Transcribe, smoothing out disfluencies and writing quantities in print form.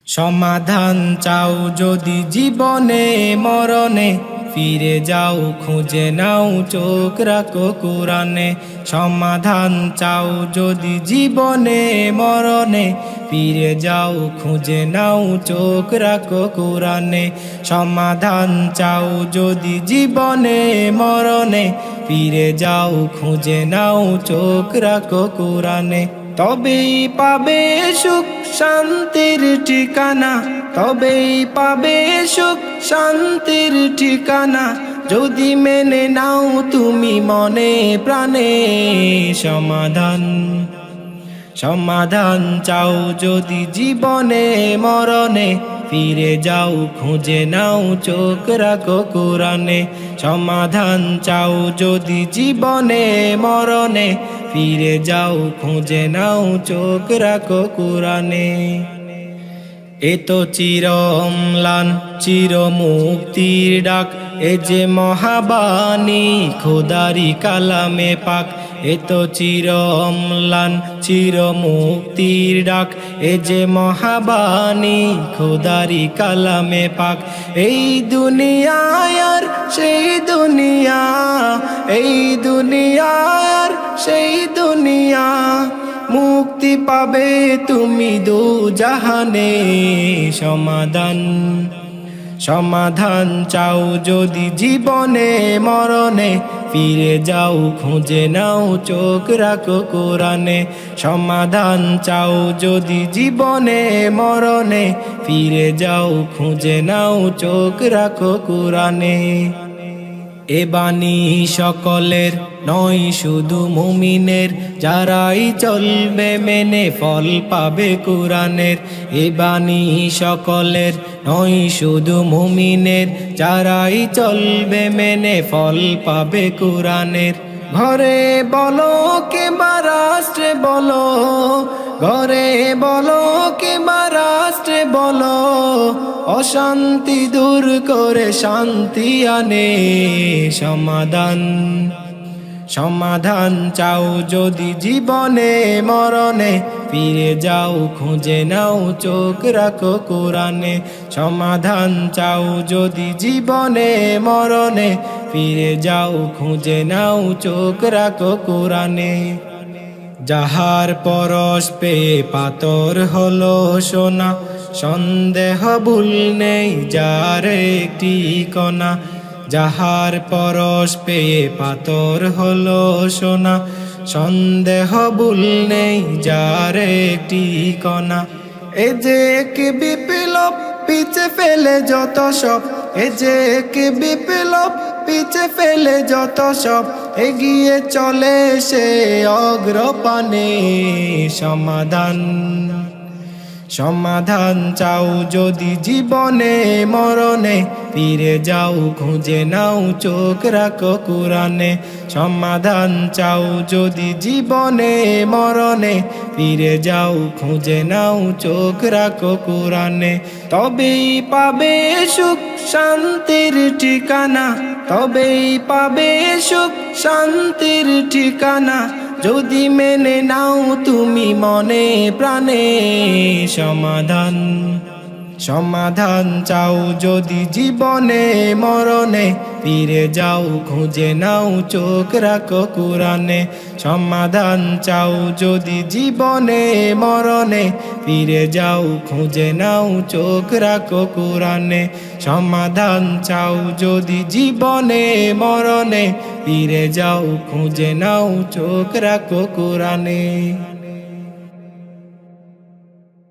সমাধান চাও যদি জীবনে মরণে, ফিরে যাও খুঁজে নাও চোখ রাখো কোরআনে। সমাধান চাও যদি জীবনে মরণে, ফিরে যাও খুঁজে নাও চোখ রাখো কোরআনে। সমাধান চাও যদি জীবনে মরণে, ফিরে যাও খুঁজে নাও চোখ রাখো কোরআনে। তবেই পাবে সুখ শান্তির ঠিকানা, তবেই পাবে সুখ শান্তির ঠিকানা, যদি মেনে নাও তুমি মনে প্রাণে। সমাধান সমাধান চাও যদি জীবনে মরণে, ফিরে যাও খুঁজে নাও চোখ রাখো কোরআনে। সমাধান চাও যদি জীবনে মরণে, ফিরে যাও খুঁজে নাও চোখ রাখো কোরআনে। এ তো চির অম্লান চির মুক্তির ডাক, এ যে মহাবাণী খোদারি কালামে পাক। এ তো চির অম্লান চির মুক্তির ডাক, এ যে মহাবাণী খোদারি কালামে পাক। এই দুনিয়ায় আর সেই দুনিয়া, এই দুনিয়ার সেই দুনিয়া, মুক্তি পাবে তুমি দু জাহানে। সমাধান সমাধান চাও যদি জীবনে মরণে, ফিরে যাও খুঁজে নাও চোখ রাখো কোরআনে। সমাধান চাও যদি জীবনে মরণে, ফিরে যাও খুঁজে নাও চোখ রাখো কোরআনে। এ বাণী সকলের নয় শুধু মুমিনের, যারাই চলবে মেনে ফল পাবে কোরআনের। এ বাণী সকলের নয় শুধু মুমিনের, যারাই চলবে মেনে ফল পাবে কোরআনের। ঘরে বলো কিংবা রাষ্ট্রে বলো, ঘরে বলো কিংবা রাষ্ট্রে বলো, অশান্তি দূর করে শান্তি আনে। সমাধান সমাধান চাও যদি জীবনে মরণে, ফিরে যাও খুঁজে নাও চোখ রাখো কোরআনে। সমাধান চাও যদি জীবনে মরণে, ফিরে যাও খুঁজে নাও চোখ রাখো কোরআনে। যাহার পরশ পেয়ে পাথর হলো সোনা, সন্দেহ ভুল নেই যার একটি কণা। যাহার পরশ পেয়ে পাথর হলো সোনা, সন্দেহ ভুল নেই যার একটি কণা। এ যে কি বিপ্লব পিছে ফেলে যত সব, এ যে কি বিপ্লব পিছে ফেলে যত সব, এগিয়ে চলে সে অগ্রপানে। সমাধান সমাধান চাও যদি জীবনে মরণে, ফিরে যাও খুঁজে নাও চোখ রাখো কোরআনে। সমাধান চাও যদি জীবনে মরণে, ফিরে যাও খুঁজে নাও চোখ রাখো কোরআনে। তবেই পাবে সুখ শান্তির ঠিকানা, তবেই পাবে সুখ শান্তির ঠিকানা, যদি মেনে নাও তুমি মনে প্রাণে। সমাধান সমাধান চাও যদি জীবনে মরণে, ফিরে যাও খুঁজে নাও চোখ রাখো কোরআনে। সমাধান চাও যদি জীবনে মরণে, ফিরে যাও খুঁজে নাও চোখ রাখো কোরআনে। সমাধান চাও যদি জীবনে মরণে, ফিরে যাও খুঁজে নাও চোখ রাখো কোরআনে।